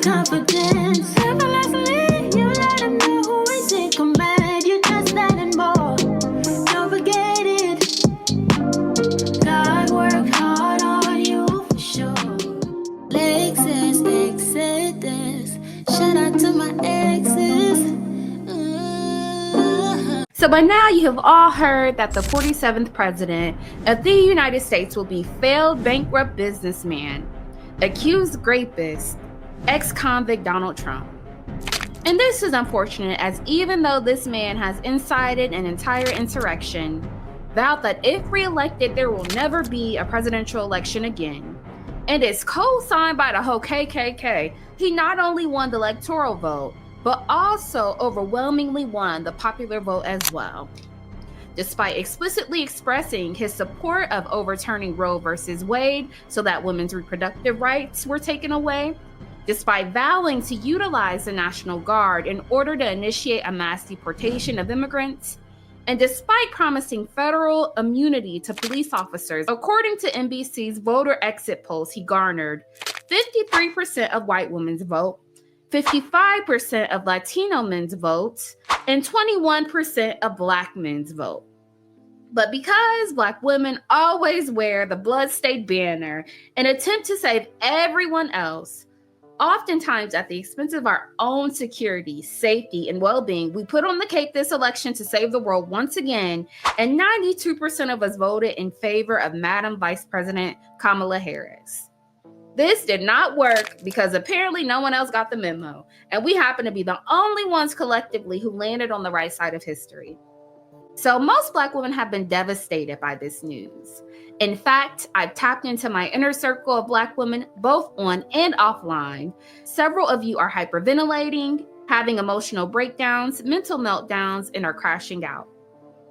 confidence. Effortlessly, you let them know who is in command. You just that and more. Don't forget it. God worked hard on you for sure. Lexus, Exodus. Shout out to my exes. So by now you have all heard that the 47th president of the United States will be failed bankrupt businessman, accused grapist, ex-convict Donald Trump. And this is unfortunate, as even though this man has incited an entire insurrection, vowed that if re-elected there will never be a presidential election again, and is co-signed by the whole KKK, he not only won the electoral vote, but also overwhelmingly won the popular vote as well. Despite explicitly expressing his support of overturning Roe versus Wade so that women's reproductive rights were taken away, despite vowing to utilize the National Guard in order to initiate a mass deportation of immigrants, and despite promising federal immunity to police officers, according to NBC's voter exit polls, he garnered 53% of white women's vote, 55% of Latino men's votes, and 21% of Black men's vote. But because Black women always wear the blood-stained banner and attempt to save everyone else, oftentimes at the expense of our own security, safety, and well-being, we put on the cape this election to save the world once again, and 92% of us voted in favor of Madam Vice President Kamala Harris. This did not work because apparently no one else got the memo, and we happen to be the only ones collectively who landed on the right side of history. So most Black women have been devastated by this news. In fact, I've tapped into my inner circle of Black women, both on and offline. Several of you are hyperventilating, having emotional breakdowns, mental meltdowns, and are crashing out.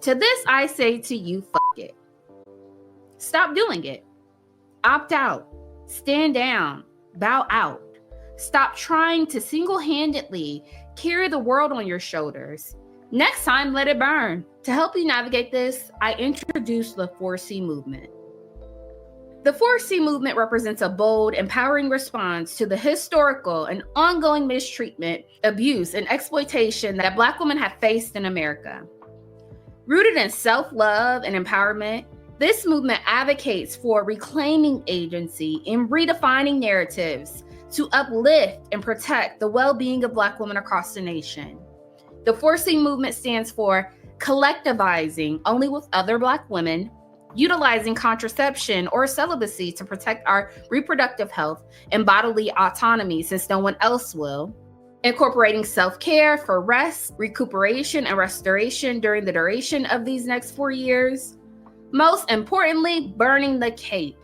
To this, I say to you, fuck it. Stop doing it. Opt out. Stand down, bow out. Stop trying to single-handedly carry the world on your shoulders. Next time, let it burn. To help you navigate this, I introduce the 4C movement. The 4C movement represents a bold, empowering response to the historical and ongoing mistreatment, abuse, and exploitation that Black women have faced in America. Rooted in self-love and empowerment, this movement advocates for reclaiming agency and redefining narratives to uplift and protect the well-being of Black women across the nation. The 4C movement stands for collectivizing only with other Black women, utilizing contraception or celibacy to protect our reproductive health and bodily autonomy since no one else will, incorporating self-care for rest, recuperation, and restoration during the duration of these next 4 years, most importantly, burning the cape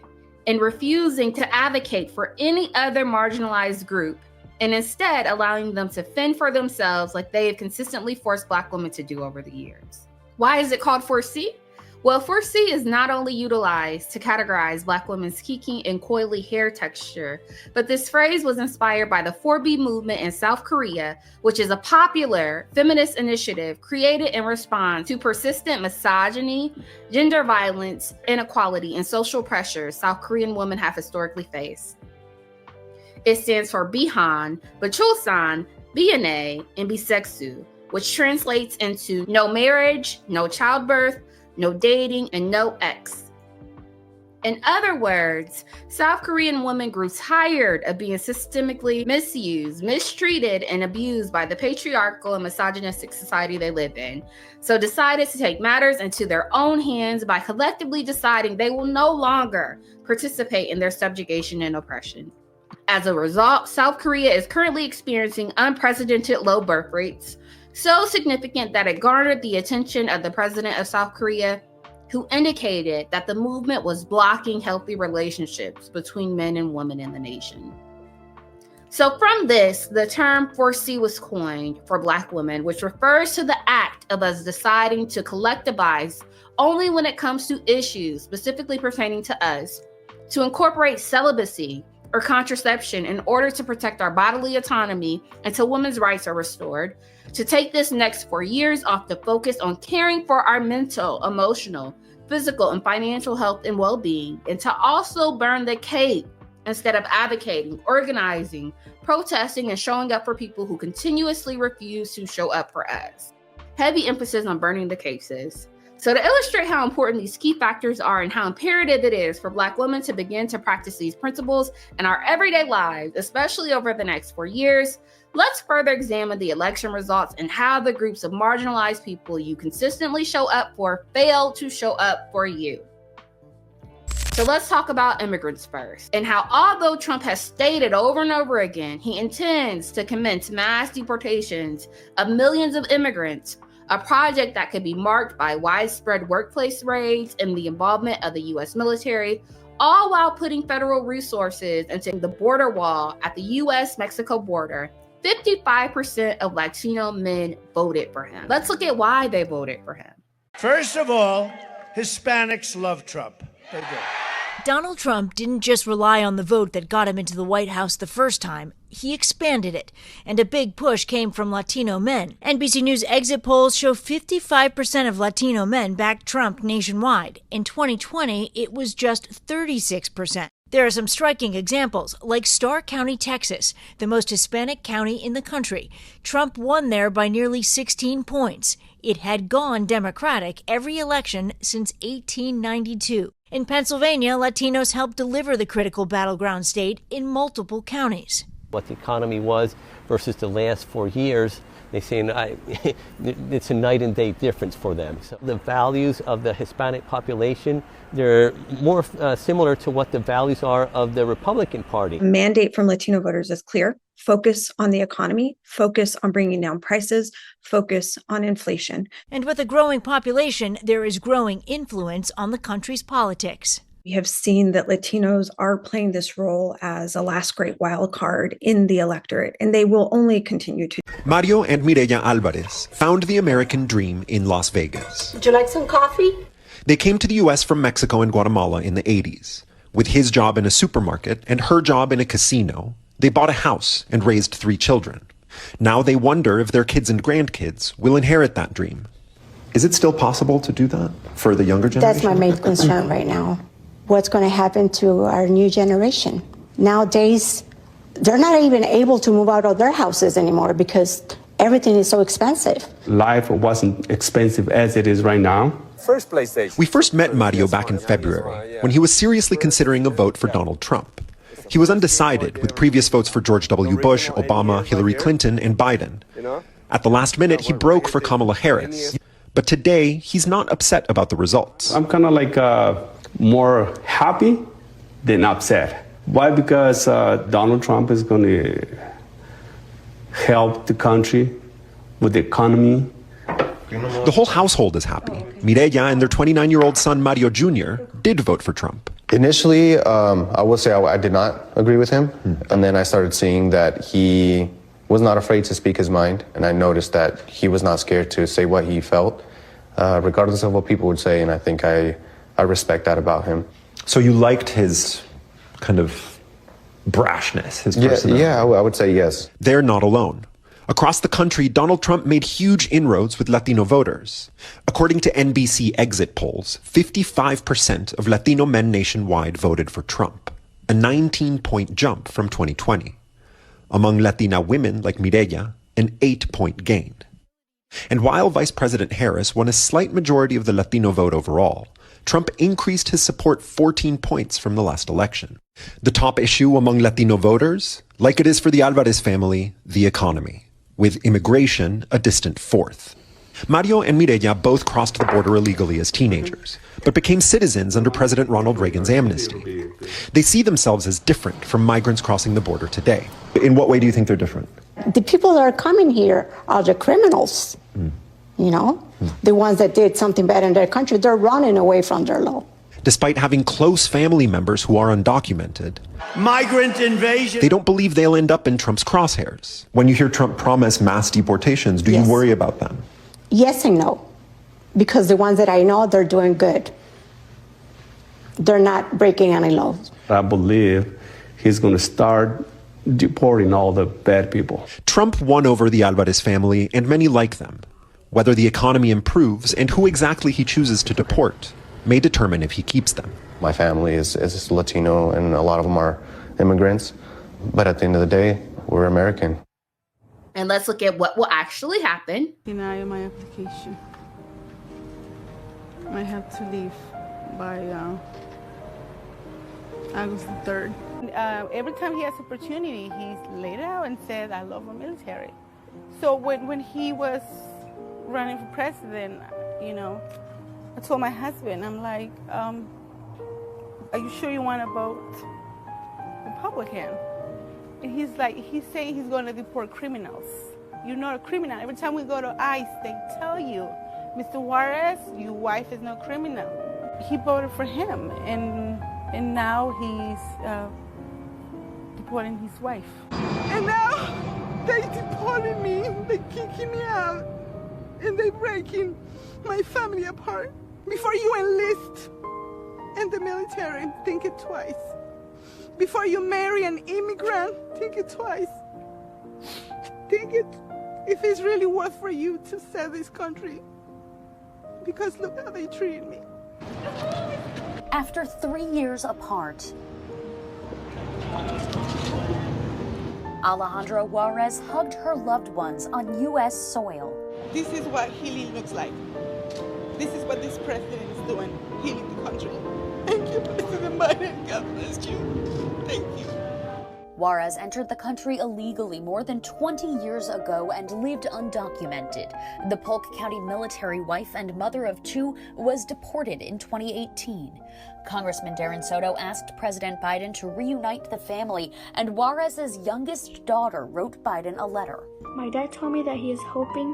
and refusing to advocate for any other marginalized group, and instead allowing them to fend for themselves like they have consistently forced Black women to do over the years. Why is it called 4C? Well, 4C is not only utilized to categorize Black women's kinky and coily hair texture, but this phrase was inspired by the 4B movement in South Korea, which is a popular feminist initiative created in response to persistent misogyny, gender violence, inequality, and social pressures South Korean women have historically faced. It stands for Bihan, Bachulsan, BNA, and Biseksu, which translates into no marriage, no childbirth, no dating, and no ex. In other words, South Korean women grew tired of being systemically misused, mistreated, and abused by the patriarchal and misogynistic society they live in, so decided to take matters into their own hands by collectively deciding they will no longer participate in their subjugation and oppression. As a result, South Korea is currently experiencing unprecedented low birth rates, so significant that it garnered the attention of the president of South Korea, who indicated that the movement was blocking healthy relationships between men and women in the nation. So from this, the term 4C was coined for Black women, which refers to the act of us deciding to collectivize only when it comes to issues specifically pertaining to us, to incorporate celibacy or contraception in order to protect our bodily autonomy until women's rights are restored, to take this next 4 years off the focus on caring for our mental, emotional, physical, and financial health and well-being, and to also burn the cape instead of advocating, organizing, protesting, and showing up for people who continuously refuse to show up for us. Heavy emphasis on burning the cases. So to illustrate how important these key factors are and how imperative it is for Black women to begin to practice these principles in our everyday lives, especially over the next 4 years, let's further examine the election results and how the groups of marginalized people you consistently show up for fail to show up for you. So let's talk about immigrants first, and how although Trump has stated over and over again he intends to commence mass deportations of millions of immigrants, a project that could be marked by widespread workplace raids and the involvement of the U.S. military, all while putting federal resources into the border wall at the U.S.-Mexico border. 55% of Latino men voted for him. Let's look at why they voted for him. First of all, Hispanics love Trump. They do. Donald Trump didn't just rely on the vote that got him into the White House the first time. He expanded it, and a big push came from Latino men. NBC News exit polls show 55% of Latino men backed Trump nationwide. In 2020, it was just 36%. There are some striking examples, like Starr County, Texas, the most Hispanic county in the country. Trump won there by nearly 16 points. It had gone Democratic every election since 1892. In Pennsylvania, Latinos helped deliver the critical battleground state in multiple counties. What the economy was versus the last 4 years, they say it's a night and day difference for them. So the values of the Hispanic population, they're more similar to what the values are of the Republican Party. The mandate from Latino voters is clear. Focus on the economy, focus on bringing down prices, focus on inflation. And with a growing population, there is growing influence on the country's politics. We have seen that Latinos are playing this role as a last great wild card in the electorate, and they will only continue to. Mario and Mireya Alvarez found the American dream in Las Vegas. Would you like some coffee? They came to the U.S. from Mexico and Guatemala in the 80s. With his job in a supermarket and her job in a casino, they bought a house and raised 3 children. Now they wonder if their kids and grandkids will inherit that dream. Is it still possible to do that for the younger generation? That's my main concern right now. What's going to happen to our new generation? Nowadays, they're not even able to move out of their houses anymore because everything is so expensive. Life wasn't expensive as it is right now. We first met Mario back in February when he was seriously considering a vote for Donald Trump. He was undecided with previous votes for George W. Bush, Obama, Hillary Clinton, and Biden. At the last minute, he broke for Kamala Harris. But today, he's not upset about the results. I'm kind of like more happy than upset. Why? Because Donald Trump is going to help the country with the economy. The whole household is happy. Mireya and their 29-year-old son, Mario Jr., did vote for Trump. Initially, I will say I did not agree with him. And then I started seeing that he was not afraid to speak his mind. And I noticed that he was not scared to say what he felt, regardless of what people would say. And I think I respect that about him. So you liked his kind of brashness, his personality? Yeah, I would say yes. They're not alone. Across the country, Donald Trump made huge inroads with Latino voters. According to NBC exit polls, 55% of Latino men nationwide voted for Trump, a 19-point jump from 2020. Among Latina women like Mireya, an 8-point gain. And while Vice President Harris won a slight majority of the Latino vote overall, Trump increased his support 14 points from the last election. The top issue among Latino voters, like it is for the Alvarez family, the economy, with immigration a distant fourth. Mario and Mireya both crossed the border illegally as teenagers, but became citizens under President Ronald Reagan's amnesty. They see themselves as different from migrants crossing the border today. In what way do you think they're different? The people that are coming here are the criminals, you know? The ones that did something bad in their country, they're running away from their law. Despite having close family members who are undocumented, Migrant invasion. they don't believe they'll end up in Trump's crosshairs. When you hear Trump promise mass deportations, do you worry about them? Yes and no, because the ones that I know, they're doing good. They're not breaking any laws. I believe he's going to start deporting all the bad people. Trump won over the Alvarez family and many like them. Whether the economy improves and who exactly he chooses to deport may determine if he keeps them. My family is Latino, and a lot of them are immigrants. But at the end of the day, we're American. And let's look at what will actually happen. Deny my application. I have to leave by August the 3rd. Every time he has opportunity, he's laid out and said, I love the military. So when he was running for president, you know, I told my husband, I'm like, are you sure you want to vote Republican? And he's saying he's going to deport criminals. You're not a criminal. Every time we go to ICE, they tell you, Mr. Juarez, your wife is no criminal. He voted for him, and now he's deporting his wife. And now they deported me, they kicking me out, and they breaking my family apart. Before you enlist in the military, think it twice. Before you marry an immigrant, think it twice. Think it if it's really worth for you to sell this country. Because look how they treated me. After 3 years apart, Alejandra Juarez hugged her loved ones on U.S. soil. This is what healing looks like. This is what this president is doing, healing the country. Thank you, President Biden. God bless you. Thank you. Juarez entered the country illegally more than 20 years ago and lived undocumented. The Polk County military wife and mother of 2 was deported in 2018. Congressman Darren Soto asked President Biden to reunite the family, and Juarez's youngest daughter wrote Biden a letter. My dad told me that he is hoping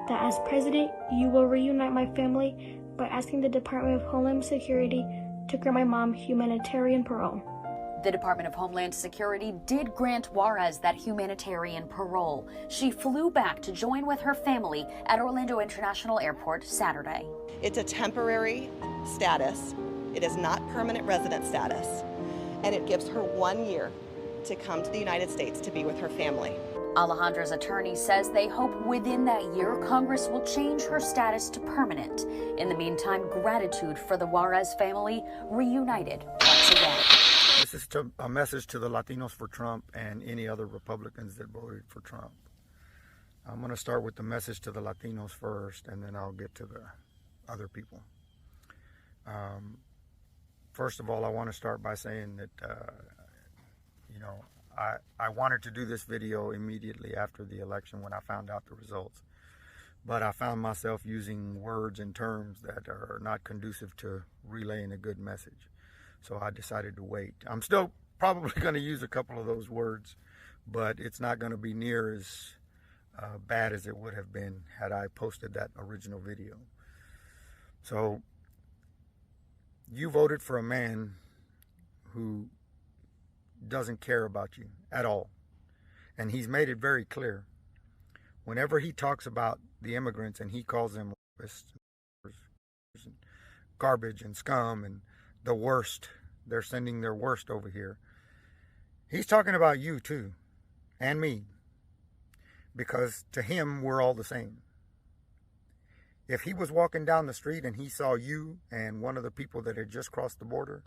that as president, you will reunite my family by asking the Department of Homeland Security to grant my mom humanitarian parole. The Department of Homeland Security did grant Juarez that humanitarian parole. She flew back to join with her family at Orlando International Airport Saturday. It's a temporary status. It is not permanent resident status. And it gives her 1 year to come to the United States to be with her family. Alejandra's attorney says they hope within that year Congress will change her status to permanent. In the meantime, gratitude for the Juarez family reunited once again. This is a message to the Latinos for Trump and any other Republicans that voted for Trump. I'm going to start with the message to the Latinos first, and then I'll get to the other people. First of all, I want to start by saying that, I wanted to do this video immediately after the election when I found out the results. But I found myself using words and terms that are not conducive to relaying a good message. So I decided to wait. I'm still probably going to use a couple of those words, but it's not going to be near as bad as it would have been had I posted that original video. So you voted for a man who doesn't care about you at all. And he's made it very clear. Whenever he talks about the immigrants and he calls them garbage and scum and the worst, they're sending their worst over here, he's talking about you too, and me, because to him we're all the same. If he was walking down the street and he saw you and one of the people that had just crossed the border,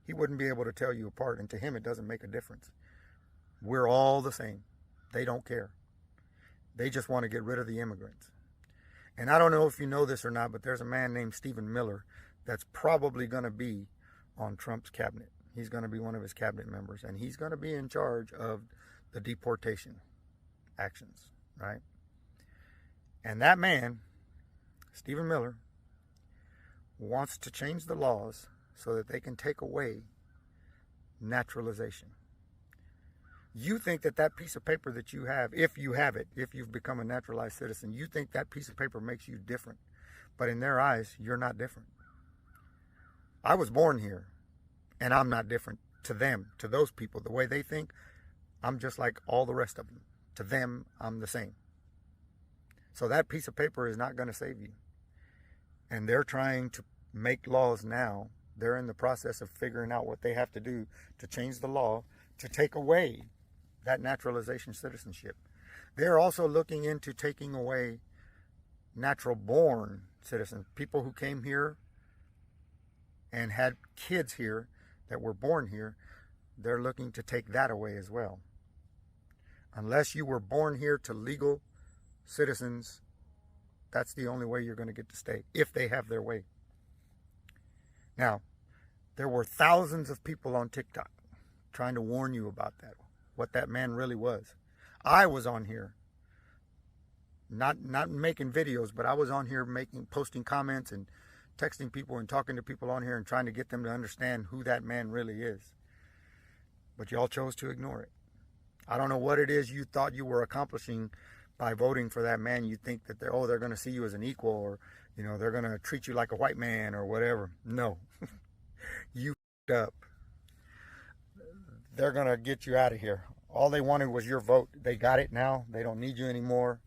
he wouldn't be able to tell you apart, and to him it doesn't make a difference. We're all the same. They don't care. They just want to get rid of the immigrants. And I don't know if you know this or not, but there's a man named Stephen Miller that's probably going to be on Trump's cabinet. He's going to be one of his cabinet members, and he's going to be in charge of the deportation actions, right? And that man, Stephen Miller, wants to change the laws so that they can take away naturalization. You think that that piece of paper that you have, if you have it, if you've become a naturalized citizen, you think that piece of paper makes you different. But in their eyes, you're not different. I was born here, and I'm not different to them, to those people. The way they think, I'm just like all the rest of them. To them, I'm the same. So that piece of paper is not going to save you. And they're trying to make laws now. They're in the process of figuring out what they have to do to change the law to take away that naturalization citizenship. They're also looking into taking away natural-born citizens, people who came here and had kids here that were born here. they're looking to take that away as well. Unless you were born here to legal citizens, that's the only way you're going to get to stay, if they have their way. Now, there were thousands of people on TikTok trying to warn you about that, what that man really was. I was on here, not making videos, but I was on here posting comments and texting people and talking to people on here and trying to get them to understand who that man really is. But y'all chose to ignore it. I don't know what it is you thought you were accomplishing by voting for that man. You think that they're going to see you as an equal, or they're going to treat you like a white man or whatever. No. You f***ed up. They're going to get you out of here. All they wanted was your vote. They got it now. They don't need you anymore,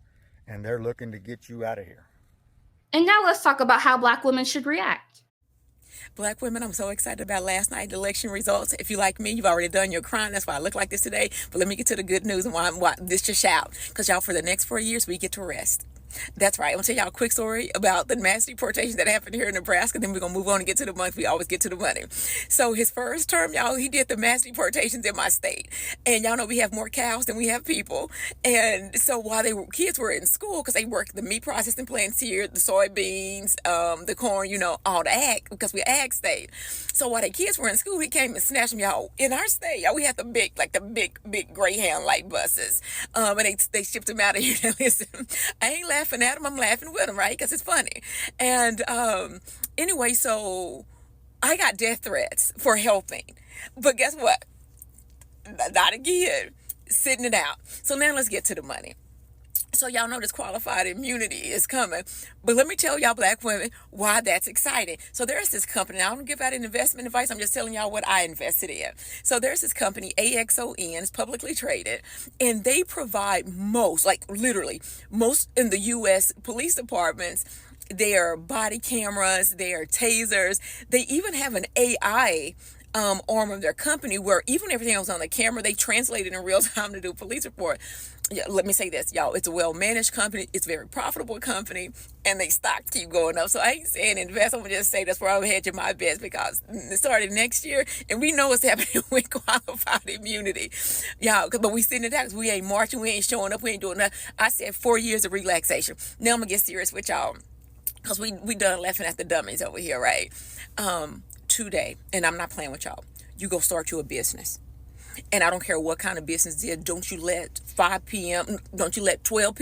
and they're looking to get you out of here. And now let's talk about how Black women should react. Black women, I'm so excited about last night's election results. If you like me, you've already done your crime. That's why I look like this today. But let me get to the good news and why this just shout. Because y'all, for the next 4 years, we get to rest. That's right. I'm going to tell y'all a quick story about the mass deportation that happened here in Nebraska. Then we're going to move on and get to the money. We always get to the money. So his first term, y'all, he did the mass deportations in my state. And y'all know we have more cows than we have people. And so while kids were in school, because they worked the meat processing plants here, the soybeans, the corn, all the ag, because we're ag state. So while the kids were in school, he came and snatched them, y'all. In our state, y'all, we have the big Greyhound light buses. And they shipped them out of here. Now listen, I ain't laughing at them, I'm laughing with them, right? Because it's funny. And anyway, so I got death threats for helping. But guess what? Not again. Sitting it out. So now let's get to the money. So y'all know this qualified immunity is coming. But let me tell y'all, Black women, why that's exciting. So there's this company. I don't give out any investment advice. I'm just telling y'all what I invested in. So there's this company, AXON, it's publicly traded. And they provide most in the U.S. police departments, their body cameras, their tasers. They even have an AI arm of their company where even everything else on the camera, they translate it in real time to do a police report. Yeah, let me say this, y'all. It's a well-managed company. It's a very profitable company. And they stocks keep going up. So I ain't saying invest. I'm going to just say that's where I'm hedging my bets, because it started next year. And we know what's happening with qualified immunity. Y'all, but we sitting it out because we ain't marching. We ain't showing up. We ain't doing nothing. I said 4 years of relaxation. Now I'm going to get serious with y'all, because we done laughing at the dummies over here, right? Today, and I'm not playing with y'all, you go start you a business. And I don't care what kind of business it is. Don't you let 5 p.m., don't you let 12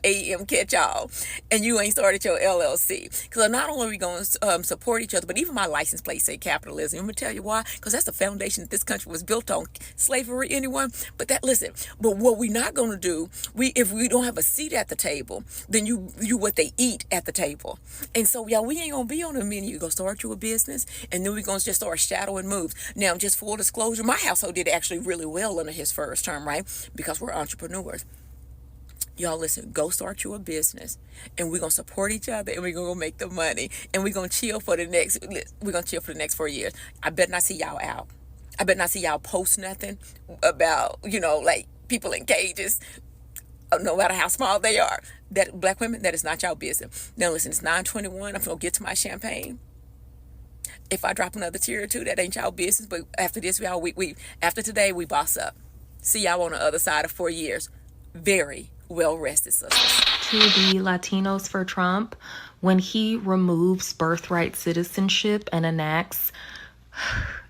a.m. catch y'all. And you ain't started your LLC. Because not only are we going to support each other, but even my license plate say capitalism. I'm going to tell you why. Because that's the foundation that this country was built on. Slavery, anyone? But what we're not going to do, if we don't have a seat at the table, then you what they eat at the table. And so, y'all, we ain't going to be on the menu. You go start you a business, and then we're going to just start shadowing moves. Now, just full disclosure, my household did actually really well under his first term, right? Because we're entrepreneurs. Y'all listen, go start you a business, and we're gonna support each other, and we're gonna make the money, and we're gonna chill for the next 4 years. I bet not see y'all out. I bet not see y'all post nothing about, like people in cages, no matter how small they are. That Black women, that is not y'all business. Now listen, it's 9:21. I'm gonna get to my champagne. If I drop another tear or two, that ain't y'all business. But after this, y'all, after today, we boss up. See y'all on the other side of 4 years. Very well rested, sisters. To the Latinos for Trump, when he removes birthright citizenship and enacts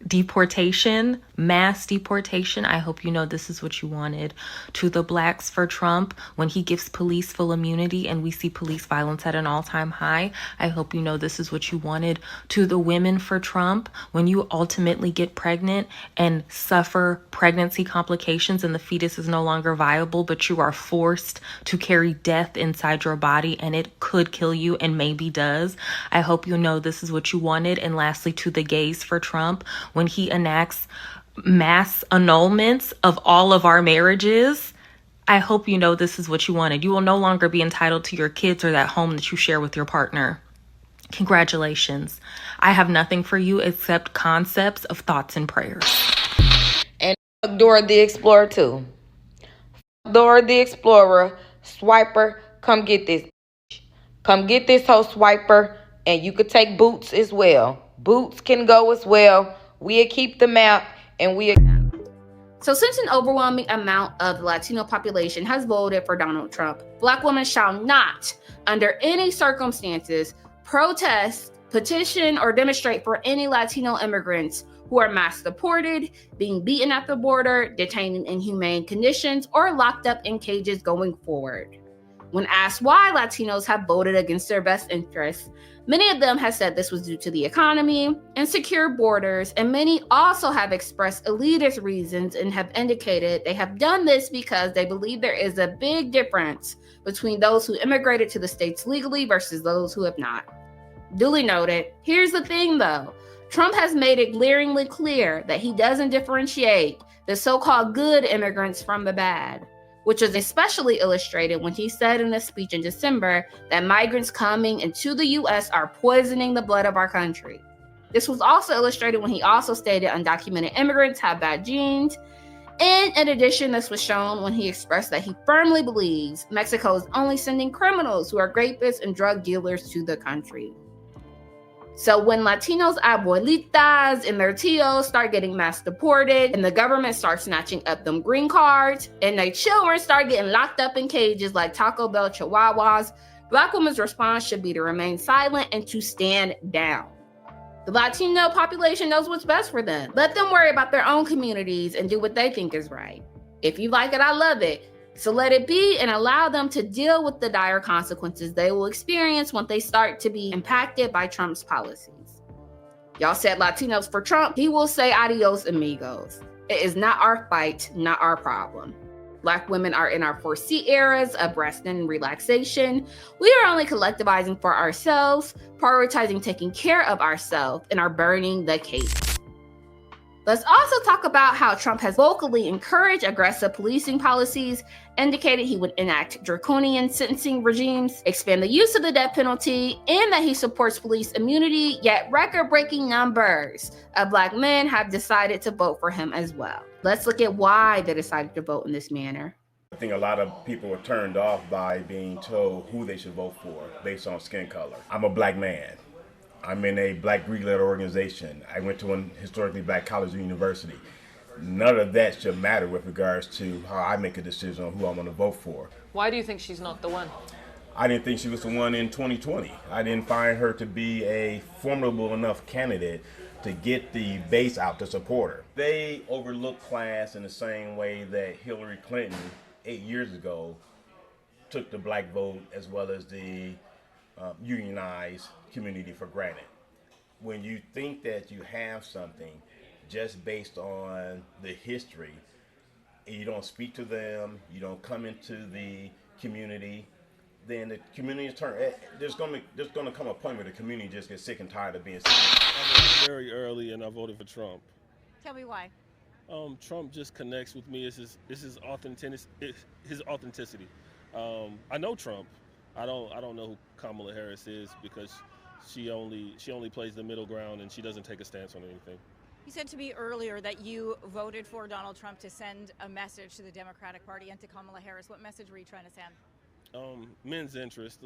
deportation, mass deportation, I hope you know this is what you wanted. To the Blacks for Trump, when he gives police full immunity and we see police violence at an all-time high, I hope you know this is what you wanted. To the women for Trump, when you ultimately get pregnant and suffer pregnancy complications and the fetus is no longer viable, but you are forced to carry death inside your body and it could kill you and maybe does, I hope you know this is what you wanted. And lastly, to the gays for Trump, when he enacts mass annulments of all of our marriages, I hope you know this is what you wanted. You will no longer be entitled to your kids or that home that you share with your partner. Congratulations. I have nothing for you except concepts of thoughts and prayers. And Dora the Explorer too. Dora the Explorer, Swiper, come get this. Come get this whole Swiper, and you could take Boots as well. Boots can go as well. We'll keep the map, and we'll So since an overwhelming amount of the Latino population has voted for Donald Trump, Black women shall not, under any circumstances, protest, petition, or demonstrate for any Latino immigrants who are mass deported, being beaten at the border, detained in inhumane conditions, or locked up in cages going forward. When asked why Latinos have voted against their best interests, many of them have said this was due to the economy, insecure borders, and many also have expressed elitist reasons and have indicated they have done this because they believe there is a big difference between those who immigrated to the states legally versus those who have not. Duly noted. Here's the thing though. Trump has made it glaringly clear that he doesn't differentiate the so-called good immigrants from the bad, which was especially illustrated when he said in a speech in December that migrants coming into the U.S. are poisoning the blood of our country. This was also illustrated when he also stated undocumented immigrants have bad genes. And in addition, this was shown when he expressed that he firmly believes Mexico is only sending criminals who are rapists and drug dealers to the country. So when Latinos abuelitas and their tios start getting mass deported and the government starts snatching up them green cards and their children start getting locked up in cages like Taco Bell chihuahuas, Black women's response should be to remain silent and to stand down. The Latino population knows what's best for them. Let them worry about their own communities and do what they think is right. If you like it, I love it. So let it be and allow them to deal with the dire consequences they will experience when they start to be impacted by Trump's policies. Y'all said Latinos for Trump. He will say adios amigos. It is not our fight, not our problem. Black women are in our 4C eras of rest and relaxation. We are only collectivizing for ourselves, prioritizing taking care of ourselves, and are burning the cake. Let's also talk about how Trump has vocally encouraged aggressive policing policies, indicated he would enact draconian sentencing regimes, expand the use of the death penalty, and that he supports police immunity, yet record-breaking numbers of Black men have decided to vote for him as well. Let's look at why they decided to vote in this manner. I think a lot of people are turned off by being told who they should vote for based on skin color. I'm a Black man. I'm in a Black Greek-led organization. I went to an historically Black college or university. None of that should matter with regards to how I make a decision on who I'm going to vote for. Why do you think she's not the one? I didn't think she was the one in 2020. I didn't find her to be a formidable enough candidate to get the base out to support her. They overlook class in the same way that Hillary Clinton 8 years ago took the Black vote as well as the unionized community for granted. When you think that you have something just based on the history, and you don't speak to them, you don't come into the community, then the community is turned. There's going to come a point where the community just gets sick and tired of being sick. I voted very early, and I voted for Trump. Tell me why. Trump just connects with me. It's his authenticity. I know Trump. I don't know who Kamala Harris is because she only plays the middle ground and she doesn't take a stance on anything. You said to me earlier that you voted for Donald Trump to send a message to the Democratic Party and to Kamala Harris. What message were you trying to send? Men's interest.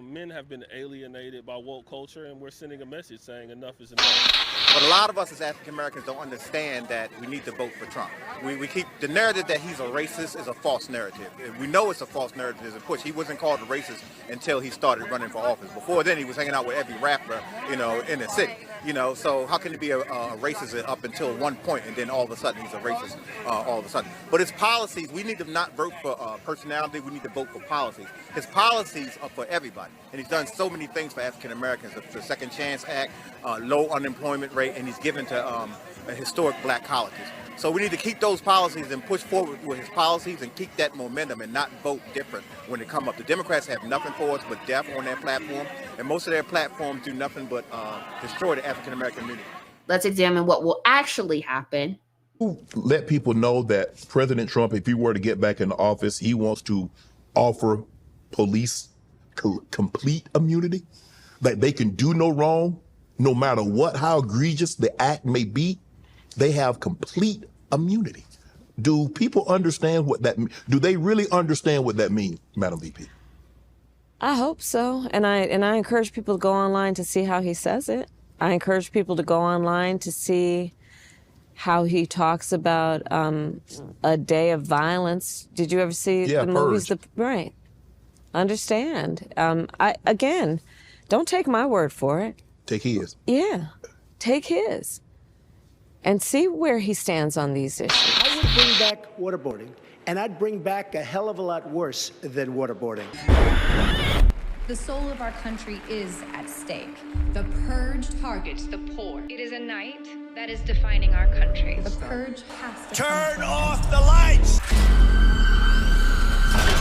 Men have been alienated by woke culture, and we're sending a message saying enough is enough. But a lot of us as African Americans don't understand that we need to vote for Trump. We keep the narrative that he's a racist is a false narrative. We know it's a false narrative. It's a push. He wasn't called a racist until he started running for office. Before then, he was hanging out with every rapper, in the city. So how can he be a racist up until one point, and then all of a sudden he's a racist all of a sudden? But his policies, we need to not vote for personality. We need to vote for policies. His policies are for everybody, and he's done so many things for African Americans. The Second Chance Act, low unemployment rate, and he's given to historic Black colleges. So we need to keep those policies and push forward with his policies and keep that momentum and not vote different when it comes up. The Democrats have nothing for us but death on their platform, and most of their platforms do nothing but destroy the African American community. Let's examine what will actually happen. Let people know that President Trump, if he were to get back into office, he wants to offer police complete immunity, that they can do no wrong, no matter how egregious the act may be. They have complete immunity. Do people understand what that means? Do they really understand what that means, Madam VP? I hope so, and I encourage people to go online to see how he says it. I encourage people to go online to see how he talks about a day of violence. Did you ever see the movies? Right. Understand. Again, don't take my word for it. Take his. Yeah, take his. And see where he stands on these issues. I would bring back waterboarding, and I'd bring back a hell of a lot worse than waterboarding. The soul of our country is at stake. The purge targets the poor. It is a night that is defining our country. The purge has to Turn off the lights!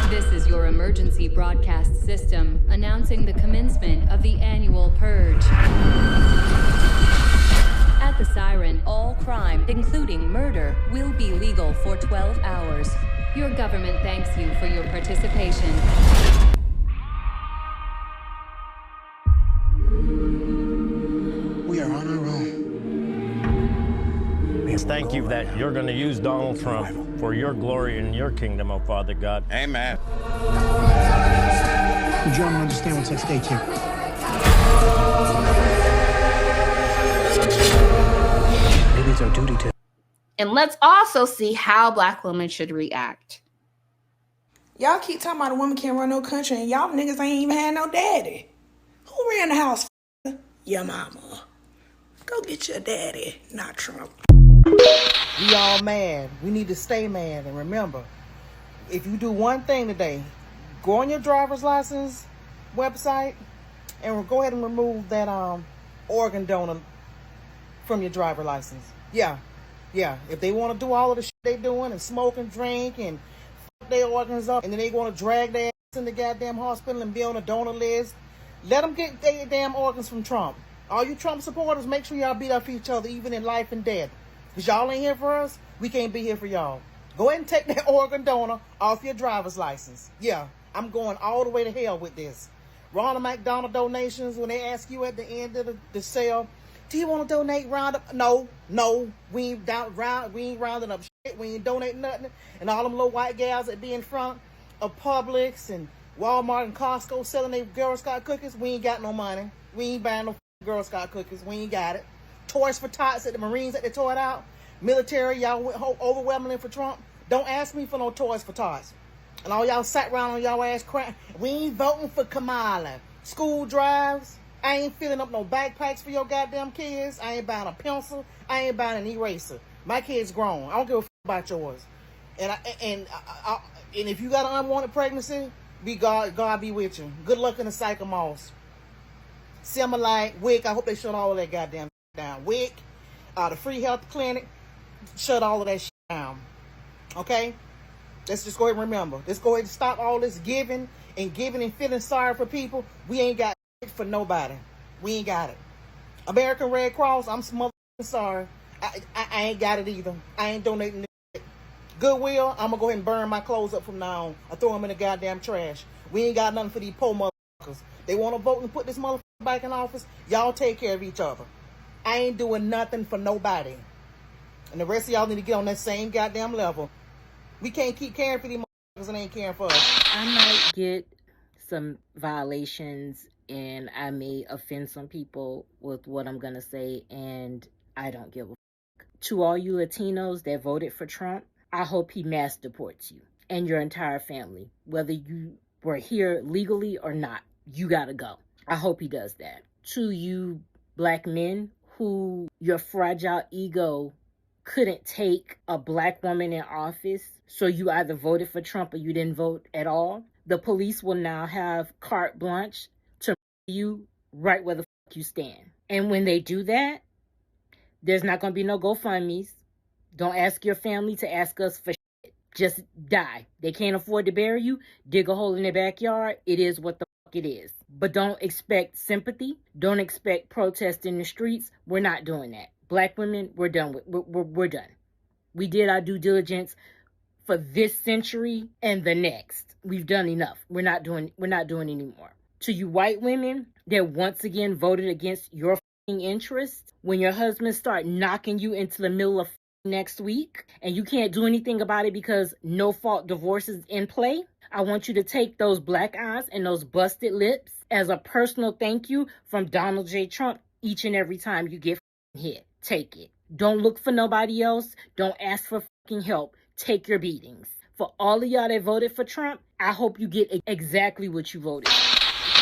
This is your emergency broadcast system announcing the commencement of the annual purge. At the siren, all crime, including murder, will be legal for 12 hours. Your government thanks you for your participation. We are on our own. Thank you that you're going to use Donald Trump for your glory and your kingdom, oh Father God. Amen. You gentlemen understand what's at stake here. Maybe it's our duty to. And let's also see how Black women should react. Y'all keep talking about a woman can't run no country, and y'all niggas ain't even had no daddy. Who ran the house? Your mama. Go get your daddy, not Trump. We all mad. We need to stay mad. And remember, if you do one thing today, go on your driver's license website and go ahead and remove that organ donor from your driver's license. Yeah. If they want to do all of the shit they doing and smoke and drink and fuck their organs up, and then they want to drag their ass in the goddamn hospital and be on a donor list, let them get their damn organs from Trump. All you Trump supporters, make sure y'all beat up each other, even in life and death. Because y'all ain't here for us, we can't be here for y'all. Go ahead and take that organ donor off your driver's license. Yeah, I'm going all the way to hell with this. Ronald McDonald donations, when they ask you at the end of the sale, do you want to donate round up? No, we ain't rounding up shit. We ain't donating nothing. And all them little white gals that be in front of Publix and Walmart and Costco selling their Girl Scout cookies, we ain't got no money. We ain't buying no Girl Scout cookies. We ain't got it. Toys for Tots at the Marines that they tore it out. Military, y'all went overwhelmingly for Trump. Don't ask me for no Toys for Tots. And all y'all sat around on y'all ass crying. We ain't voting for Kamala. School drives. I ain't filling up no backpacks for your goddamn kids. I ain't buying a pencil. I ain't buying an eraser. My kid's grown. I don't give a about yours. And if you got an unwanted pregnancy, God be with you. Good luck in the cycle moss. Similar, WIC, I hope they shut all of that goddamn down. WIC, the free health clinic, shut all of that shit down. Okay? Let's just go ahead and remember. Let's go ahead and stop all this giving and feeling sorry for people. We ain't got shit for nobody. We ain't got it. American Red Cross, I'm motherfucking sorry. I ain't got it either. I ain't donating this shit. Goodwill, I'm gonna go ahead and burn my clothes up from now on. I throw them in the goddamn trash. We ain't got nothing for these poor motherfuckers. They want to vote and put this motherfucker back in office. Y'all take care of each other. I ain't doing nothing for nobody. And the rest of y'all need to get on that same goddamn level. We can't keep caring for these motherfuckers and ain't caring for us. I might get some violations and I may offend some people with what I'm going to say, and I don't give a fuck. To all you Latinos that voted for Trump, I hope he mass deports you and your entire family. Whether you were here legally or not, you got to go. I hope he does that. To you Black men who your fragile ego couldn't take a Black woman in office, so you either voted for Trump or you didn't vote at all, the police will now have carte blanche to you right where the fuck you stand. And when they do that, there's not going to be no GoFundMes. Don't ask your family to ask us for shit. Just die. They can't afford to bury you. Dig a hole in their backyard. It is what the fuck it is. But don't expect sympathy. Don't expect protest in the streets. We're not doing that. Black women, we're done with. We're done. We did our due diligence for this century and the next. We've done enough. We're not doing anymore. To you white women that once again voted against your interests, when your husbands start knocking you into the middle of next week and you can't do anything about it because no fault divorce is in play, I want you to take those black eyes and those busted lips as a personal thank you from Donald J. Trump each and every time you get hit. Take it. Don't look for nobody else. Don't ask for fucking help. Take your beatings. For all of y'all that voted for Trump, I hope you get exactly what you voted.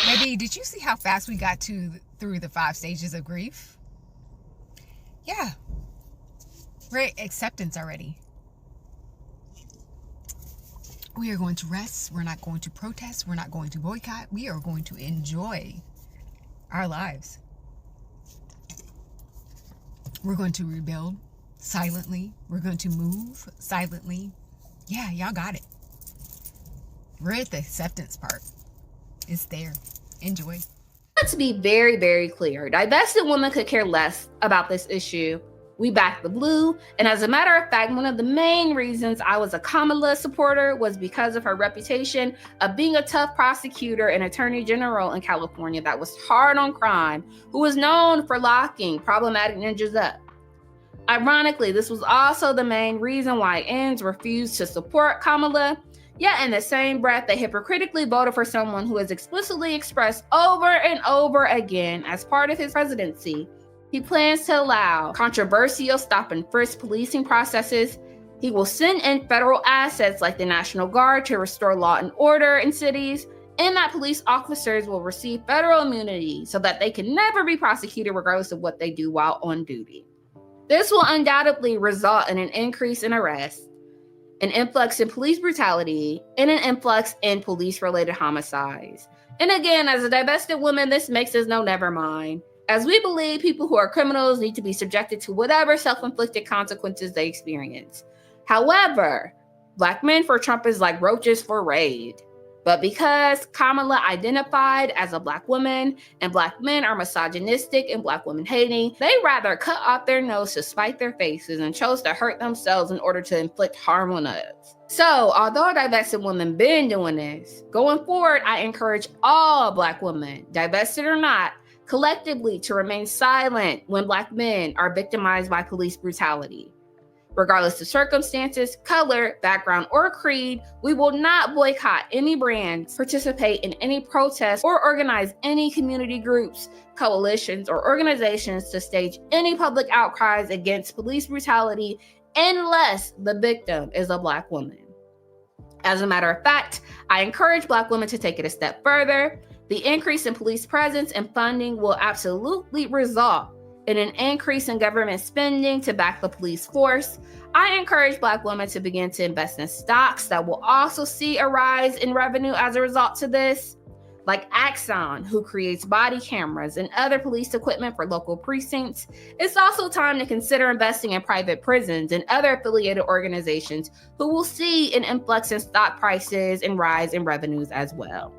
Baby, did you see how fast we got through the 5 stages of grief? Yeah. We're at acceptance already. We are going to rest. We're not going to protest. We're not going to boycott. We are going to enjoy our lives. We're going to rebuild silently. We're going to move silently. Yeah, y'all got it. We're at the acceptance part. It's there. Enjoy. Let's be very, very clear. Divested women could care less about this issue. We back the blue. And as a matter of fact, one of the main reasons I was a Kamala supporter was because of her reputation of being a tough prosecutor and attorney general in California that was hard on crime, who was known for locking problematic ninjas up. Ironically, this was also the main reason why ends refused to support Kamala. Yet in the same breath, they hypocritically voted for someone who has explicitly expressed over and over again as part of his presidency, he plans to allow controversial stop and frisk policing processes. He will send in federal assets like the National Guard to restore law and order in cities, and that police officers will receive federal immunity so that they can never be prosecuted regardless of what they do while on duty. This will undoubtedly result in an increase in arrests, an influx in police brutality, and an influx in police-related homicides. And again, as a divested woman, this makes us know never mind, as we believe people who are criminals need to be subjected to whatever self-inflicted consequences they experience. However, Black men for Trump is like roaches for raid. But because Kamala identified as a Black woman and Black men are misogynistic and Black women hating, they rather cut off their nose to spite their faces and chose to hurt themselves in order to inflict harm on us. So, although divested women been doing this, going forward, I encourage all Black women, divested or not, collectively to remain silent when Black men are victimized by police brutality. Regardless of circumstances, color, background, or creed, we will not boycott any brands, participate in any protests, or organize any community groups, coalitions, or organizations to stage any public outcries against police brutality unless the victim is a Black woman. As a matter of fact, I encourage Black women to take it a step further. The increase in police presence and funding will absolutely result in an increase in government spending to back the police force. I encourage Black women to begin to invest in stocks that will also see a rise in revenue as a result to this, like Axon, who creates body cameras and other police equipment for local precincts. It's also time to consider investing in private prisons and other affiliated organizations who will see an influx in stock prices and rise in revenues as well.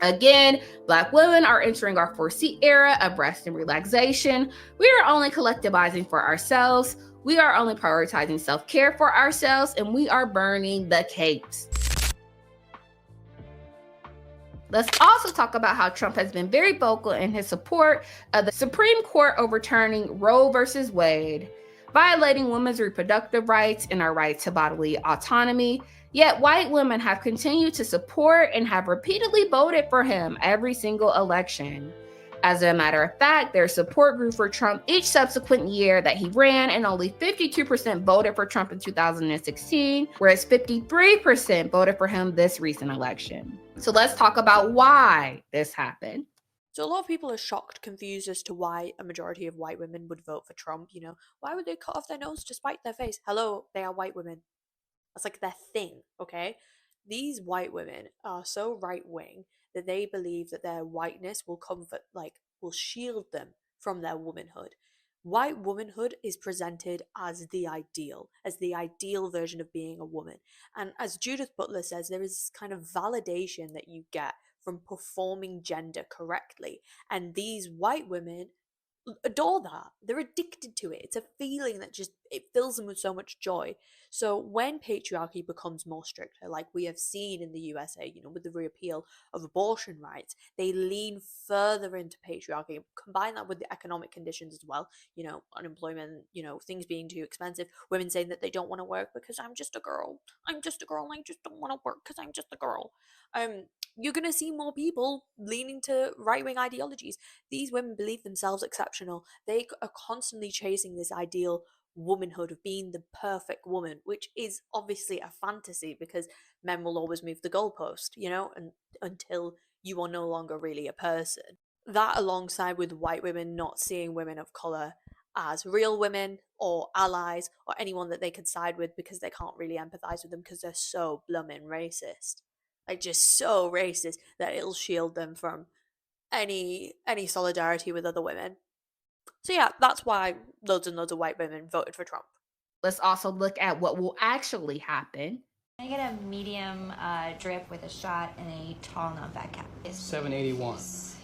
Again, Black women are entering our 4C era of rest and relaxation. We are only collectivizing for ourselves. We are only prioritizing self-care for ourselves, and we are burning the capes. Let's also talk about how Trump has been very vocal in his support of the Supreme Court overturning Roe versus Wade, violating women's reproductive rights and our right to bodily autonomy. Yet white women have continued to support and have repeatedly voted for him every single election. As a matter of fact, their support grew for Trump each subsequent year that he ran, and only 52% voted for Trump in 2016, whereas 53% voted for him this recent election. So let's talk about why this happened. So a lot of people are shocked, confused as to why a majority of white women would vote for Trump. You know, why would they cut off their nose to spite their face? Hello, they are white women. That's like their thing, okay? These white women are so right-wing that they believe that their whiteness will comfort, will shield them from their womanhood. White womanhood is presented as the ideal version of being a woman. And as Judith Butler says, there is this kind of validation that you get from performing gender correctly. And these white women adore that. They're addicted to it. It's a feeling that it fills them with so much joy. So when patriarchy becomes more stricter, like we have seen in the USA, with the repeal of abortion rights, they lean further into patriarchy. Combine that with the economic conditions as well, unemployment, things being too expensive, women saying that they don't want to work because I'm just a girl and I just don't want to work because I'm just a girl. you're going to see more people leaning to right-wing ideologies. These women believe themselves exceptional. They are constantly chasing this ideal womanhood of being the perfect woman, which is obviously a fantasy because men will always move the goalpost, and until you are no longer really a person. That, alongside with white women not seeing women of color as real women or allies or anyone that they can side with because they can't really empathize with them because they're so blooming racist. Like, just so racist that it'll shield them from any solidarity with other women. So yeah, that's why loads and loads of white women voted for Trump. Let's also look at what will actually happen. Can I get a medium drip with a shot and a tall non-fat cap? $7.81.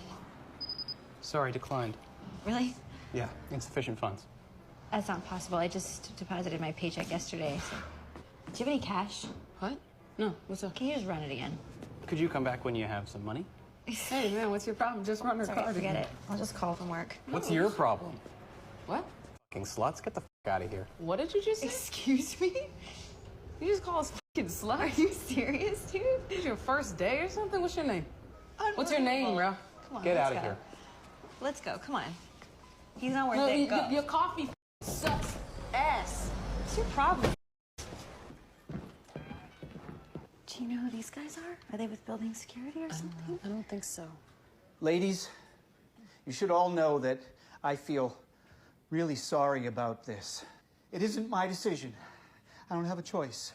Sorry, declined. Really? Yeah, insufficient funds. That's not possible. I just deposited my paycheck yesterday. So. Do you have any cash? What? No, what's up? Can you just run it again? Could you come back when you have some money? Hey, man, what's your problem? Just run her card. Forget it. I'll just call from work. What's your problem? What? Fucking sluts, get the fuck out of here. What did you just say? Excuse me? You just call us fucking slut? Are you serious, dude? This is your first day or something? What's your name? What's your name, bro? Come on, get let's out of go. here. Let's go. Come on. He's not worth No, it. Go. your coffee sucks ass. What's your problem? Do you know who these guys are? Are they with building security or something? I don't think so. Ladies, you should all know that I feel really sorry about this. It isn't my decision. I don't have a choice.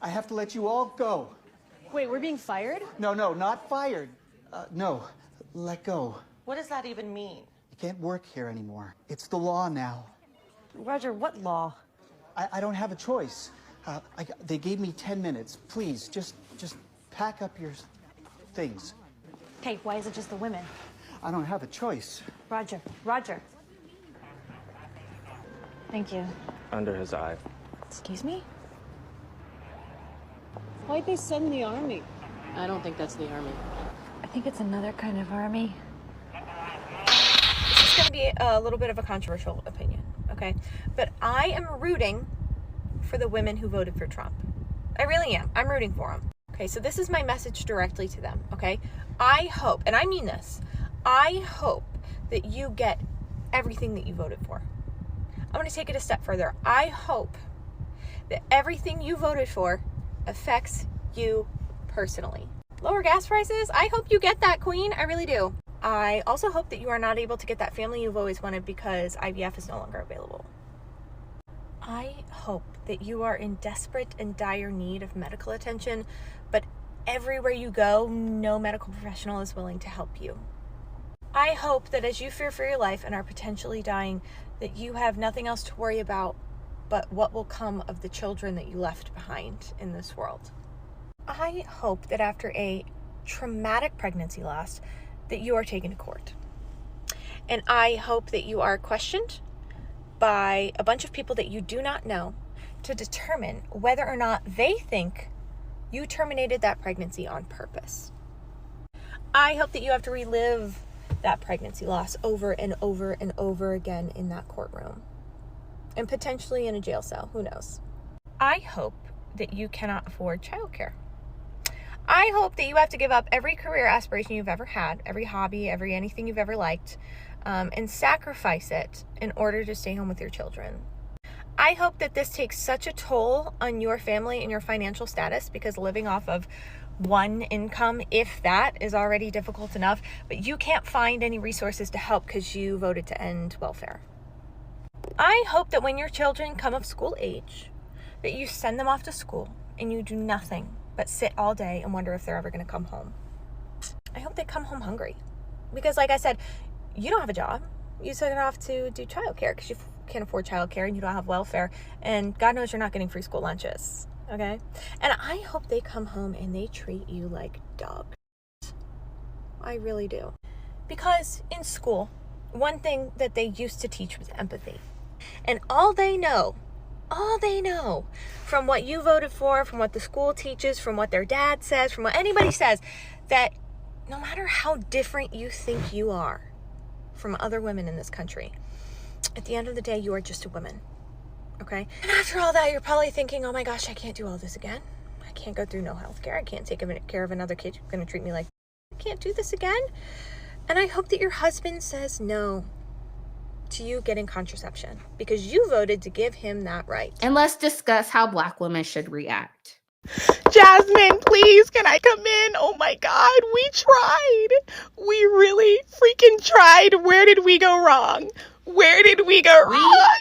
I have to let you all go. Wait, we're being fired? No, not fired. No, let go. What does that even mean? You can't work here anymore. It's the law now. Roger, what law? I don't have a choice. They gave me 10 minutes. Please, just pack up your things. Okay, why is it just the women? I don't have a choice. Roger. Thank you. Under his eye. Excuse me? Why'd they send the army? I don't think that's the army. I think it's another kind of army. This is going to be a little bit of a controversial opinion, okay? But I am rooting for the women who voted for Trump. I really am. I'm rooting for them. Okay, so this is my message directly to them, okay? I hope, and I mean this, I hope that you get everything that you voted for. I'm going to take it a step further. I hope that everything you voted for affects you personally. Lower gas prices? I hope you get that, queen. I really do. I also hope that you are not able to get that family you've always wanted because IVF is no longer available. I hope that you are in desperate and dire need of medical attention, but everywhere you go, no medical professional is willing to help you. I hope that as you fear for your life and are potentially dying, that you have nothing else to worry about but what will come of the children that you left behind in this world. I hope that after a traumatic pregnancy loss, that you are taken to court. And I hope that you are questioned by a bunch of people that you do not know to determine whether or not they think you terminated that pregnancy on purpose. I hope that you have to relive that pregnancy loss over and over and over again in that courtroom, and potentially in a jail cell, who knows. I hope that you cannot afford childcare. I hope that you have to give up every career aspiration you've ever had, every hobby, anything you've ever liked, and sacrifice it in order to stay home with your children. I hope that this takes such a toll on your family and your financial status, because living off of one income, if that, is already difficult enough, but you can't find any resources to help because you voted to end welfare. I hope that when your children come of school age, that you send them off to school and you do nothing but sit all day and wonder if they're ever going to come home. I hope they come home hungry, because like I said, you don't have a job. You send it off to do childcare because you can't afford childcare and you don't have welfare, and God knows you're not getting free school lunches. Okay? And I hope they come home and they treat you like dogs. I really do. Because in school, one thing that they used to teach was empathy. And all they know from what you voted for, from what the school teaches, from what their dad says, from what anybody says, that no matter how different you think you are from other women in this country, at the end of the day, you are just a woman. Okay? And after all that, you're probably thinking, oh my gosh, I can't do all this again. I I can't go through no health care. I can't take care of another kid. You're going to treat me like I can't do this again. And I hope that your husband says no to you getting contraception because you voted to give him that right. And let's discuss how Black women should react. Jasmine, please, can I come in? Oh my God, we tried. We really freaking tried. Where did we go wrong? Where did we go wrong?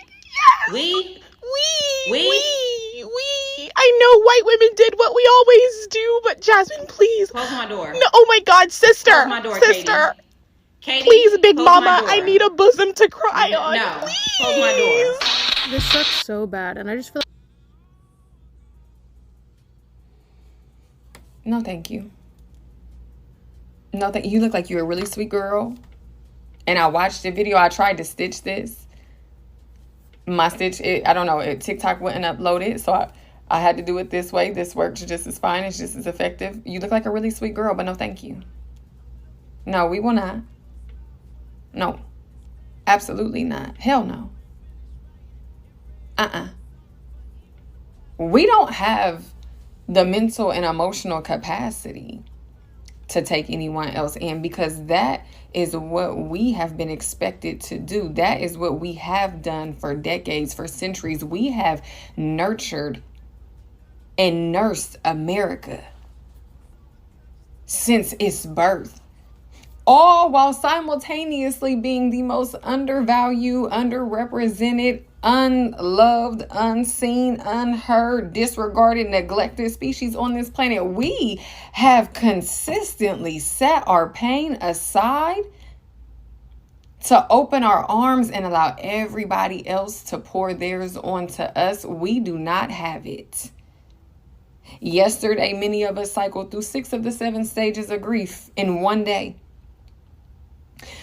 Yes. We. I know white women did what we always do, but Jasmine, please. Close my door. No, oh my God, sister. Close my door, sister. Katie, please, big close mama, my door. I need a bosom to cry on. No, please. close my door. This sucks so bad, and I just feel like... No, thank you. No, thank you. You look like you're a really sweet girl. And I watched the video. I tried to stitch this. My stitch, I don't know, TikTok wouldn't upload it, so I had to do it this way. This works just as fine. It's just as effective. You look like a really sweet girl, but no, thank you. No, we will not. No. Absolutely not. Hell no. We don't have the mental and emotional capacity to take anyone else in, because that is what we have been expected to do. That is what we have done for decades, for centuries. We have nurtured and nursed America since its birth, all while simultaneously being the most undervalued, underrepresented, unloved, unseen, unheard, disregarded, neglected species on this planet. We have consistently set our pain aside to open our arms and allow everybody else to pour theirs onto us. We do not have it. Yesterday, many of us cycled through 6 of the 7 stages of grief in one day.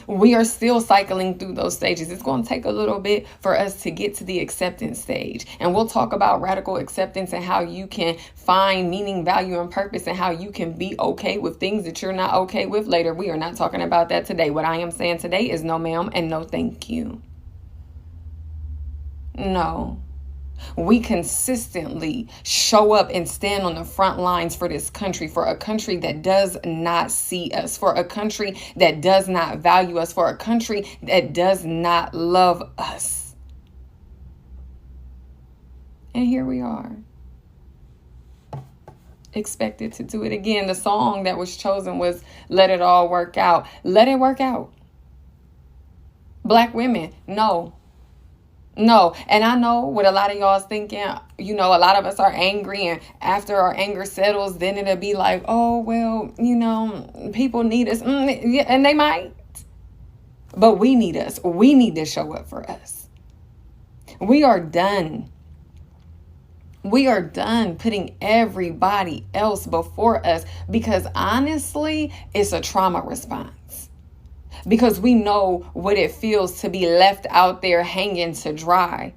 We are still cycling through those stages. It's going to take a little bit for us to get to the acceptance stage. And we'll talk about radical acceptance and how you can find meaning, value, and purpose, and how you can be okay with things that you're not okay with later. We are not talking about that today. What I am saying today is no ma'am and no thank you. No. We consistently show up and stand on the front lines for this country, for a country that does not see us, for a country that does not value us, for a country that does not love us. And here we are, expected to do it again. The song that was chosen was Let It All Work Out. Let it work out. Black women, no. No, and I know what a lot of y'all is thinking, you know, a lot of us are angry, and after our anger settles, then it'll be like, oh, well, you know, people need us, and they might, but we need us. We need to show up for us. We are done. We are done putting everybody else before us, because honestly, it's a trauma response. Because we know what it feels to be left out there hanging to dry.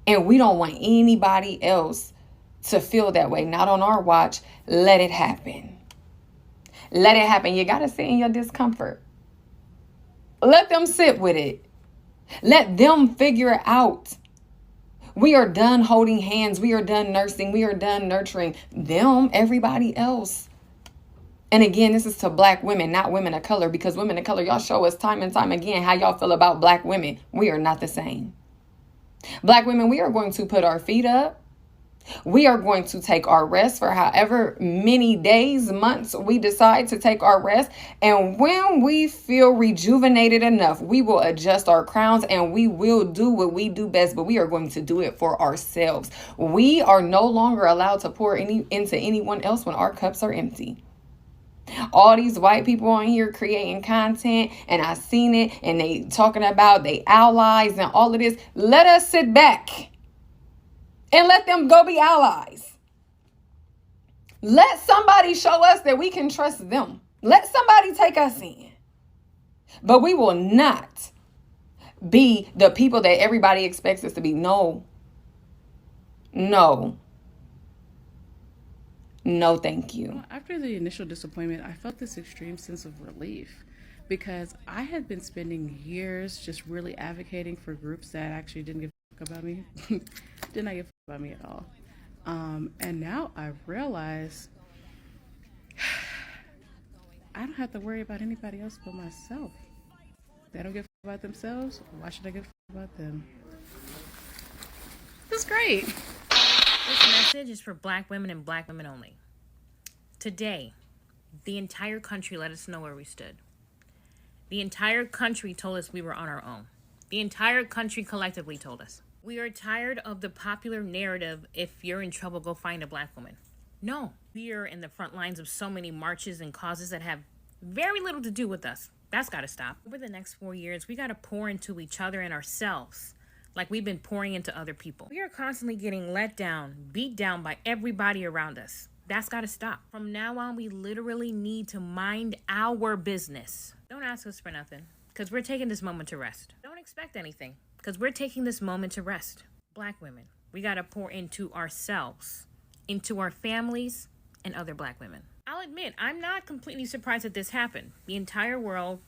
And we don't want anybody else to feel that way. Not on our watch. Let it happen. Let it happen. You got to sit in your discomfort. Let them sit with it. Let them figure it out. We are done holding hands. We are done nursing. We are done nurturing them, everybody else. And again, this is to Black women, not women of color, because women of color, y'all show us time and time again how y'all feel about Black women. We are not the same. Black women, we are going to put our feet up. We are going to take our rest for however many days, months we decide to take our rest. And when we feel rejuvenated enough, we will adjust our crowns and we will do what we do best, but we are going to do it for ourselves. We are no longer allowed to pour into anyone else when our cups are empty. All these white people on here creating content, and I seen it, and they talking about they allies and all of this. Let us sit back and let them go be allies. Let somebody show us that we can trust them. Let somebody take us in. But we will not be the people that everybody expects us to be. No. No. No, thank you. After the initial disappointment, I felt this extreme sense of relief because I had been spending years just really advocating for groups that actually didn't give a fuck about me. Did not give a fuck about me at all. And now I realize I don't have to worry about anybody else but myself. They don't give a about themselves. Why should I give a about them? That's great. This message is for Black women and Black women only. Today, the entire country let us know where we stood. The entire country told us we were on our own. The entire country collectively told us. We are tired of the popular narrative, if you're in trouble, go find a Black woman. No, we are in the front lines of so many marches and causes that have very little to do with us. That's got to stop. Over the next 4 years, we got to pour into each other and ourselves like we've been pouring into other people. We are constantly getting let down, beat down by everybody around us. That's got to stop. From now on, we literally need to mind our business. Don't ask us for nothing, because we're taking this moment to rest. Don't expect anything, because we're taking this moment to rest. Black women, we got to pour into ourselves, into our families, and other Black women. I'll admit, I'm not completely surprised that this happened. The entire world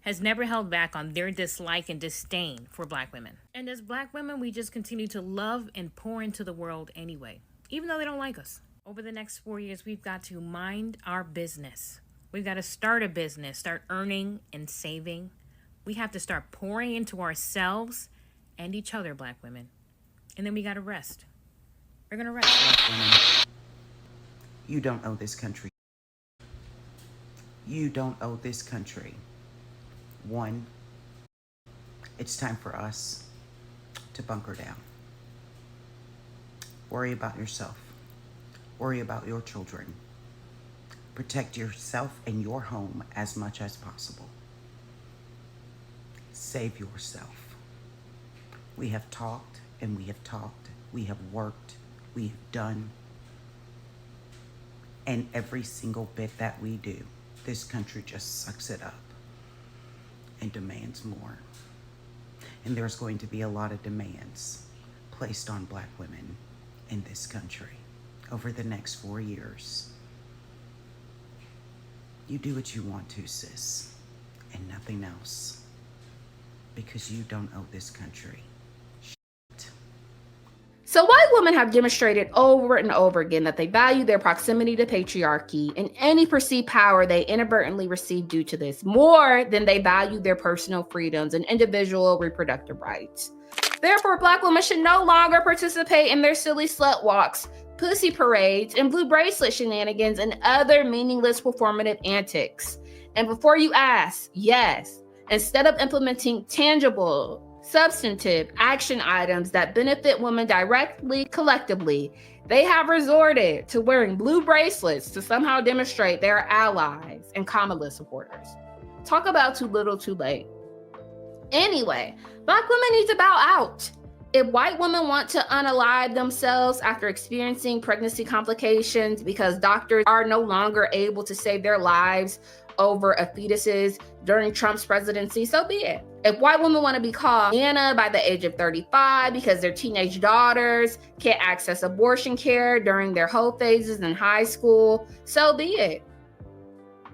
has never held back on their dislike and disdain for Black women. And as Black women, we just continue to love and pour into the world anyway, even though they don't like us. Over the next 4 years, we've got to mind our business. We've got to start a business, start earning and saving. We have to start pouring into ourselves and each other, Black women. And then we got to rest. We're going to rest. Black women, you don't owe this country. You don't owe this country. One, it's time for us to bunker down. Worry about yourself. Worry about your children. Protect yourself and your home as much as possible. Save yourself. We have talked and we have talked. We have worked. We have done. And every single bit that we do, this country just sucks it up and demands more. And there's going to be a lot of demands placed on Black women in this country over the next 4 years. You do what you want to, sis, and nothing else, because you don't owe this country. So white women have demonstrated over and over again that they value their proximity to patriarchy and any perceived power they inadvertently receive due to this more than they value their personal freedoms and individual reproductive rights. Therefore, Black women should no longer participate in their silly slut walks, pussy parades, and blue bracelet shenanigans and other meaningless performative antics. And before you ask, yes, instead of implementing tangible, substantive action items that benefit women directly, collectively, they have resorted to wearing blue bracelets to somehow demonstrate they are allies and common list supporters. Talk about too little, too late. Anyway, Black women need to bow out. If white women want to unalive themselves after experiencing pregnancy complications because doctors are no longer able to save their lives over fetuses during Trump's presidency, so be it. If white women want to be called Anna by the age of 35 because their teenage daughters can't access abortion care during their whole phases in high school, so be it.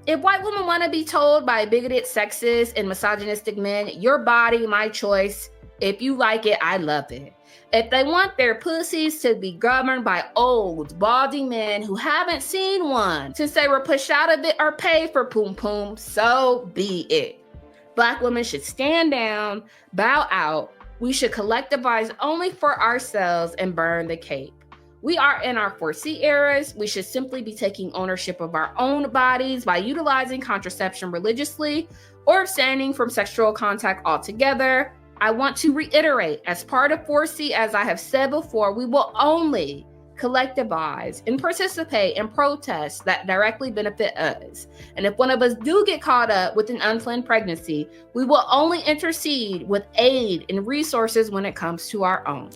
If white women want to be told by bigoted, sexist, and misogynistic men, your body, my choice. If you like it, I love it. If they want their pussies to be governed by old, baldy men who haven't seen one since they were pushed out of it or paid for poom poom, so be it. Black women should stand down, bow out. We should collectivize only for ourselves and burn the cape. We are in our 4C eras. We should simply be taking ownership of our own bodies by utilizing contraception religiously or abstaining from sexual contact altogether. I want to reiterate, as part of 4C, as I have said before, we will only collectivize and participate in protests that directly benefit us. And if one of us do get caught up with an unplanned pregnancy, we will only intercede with aid and resources when it comes to our own.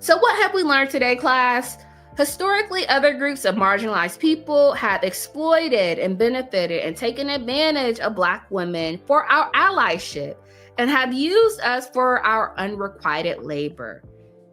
So what have we learned today, class? Historically, other groups of marginalized people have exploited and benefited and taken advantage of Black women for our allyship and have used us for our unrequited labor.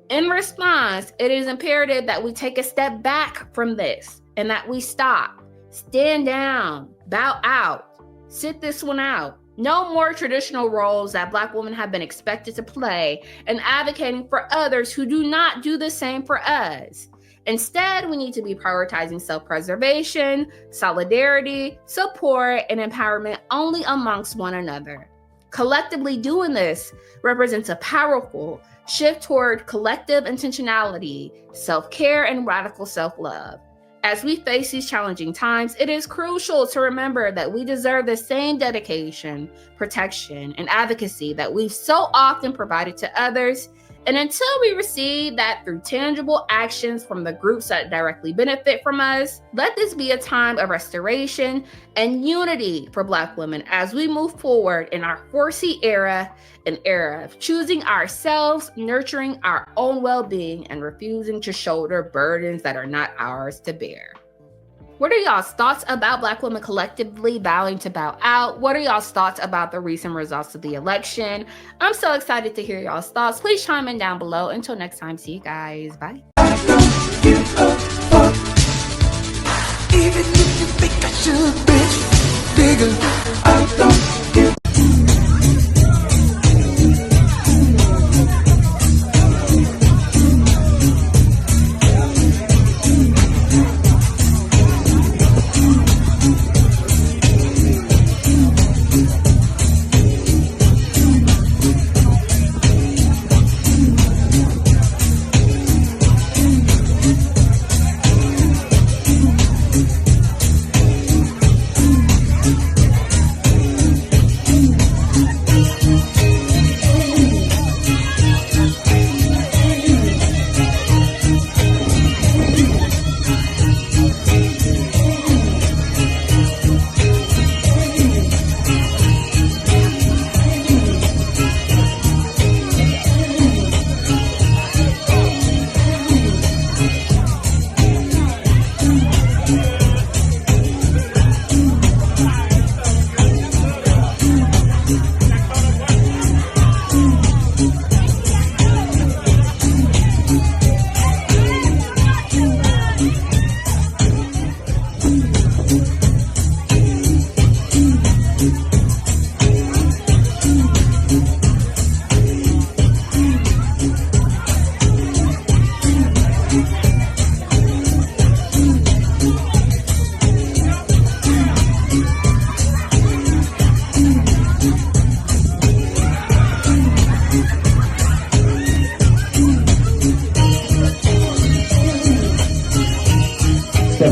In response, it is imperative that we take a step back from this and that we stop, stand down, bow out, sit this one out. No more traditional roles that Black women have been expected to play and advocating for others who do not do the same for us. Instead, we need to be prioritizing self-preservation, solidarity, support, and empowerment only amongst one another. Collectively doing this represents a powerful shift toward collective intentionality, self-care, and radical self-love. As we face these challenging times, it is crucial to remember that we deserve the same dedication, protection, and advocacy that we've so often provided to others. And until we receive that through tangible actions from the groups that directly benefit from us, let this be a time of restoration and unity for Black women as we move forward in our 4C era, an era of choosing ourselves, nurturing our own well-being, and refusing to shoulder burdens that are not ours to bear. What are y'all's thoughts about Black women collectively vowing to bow out? What are y'all's thoughts about the recent results of the election? I'm so excited to hear y'all's thoughts. Please chime in down below. Until next time, see you guys. Bye. Even if you think I should, bitch, nigga, I don't give.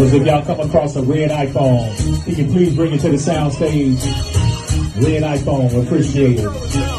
If y'all come across a red iPhone, can you please bring it to the sound stage? Red iPhone, appreciate it.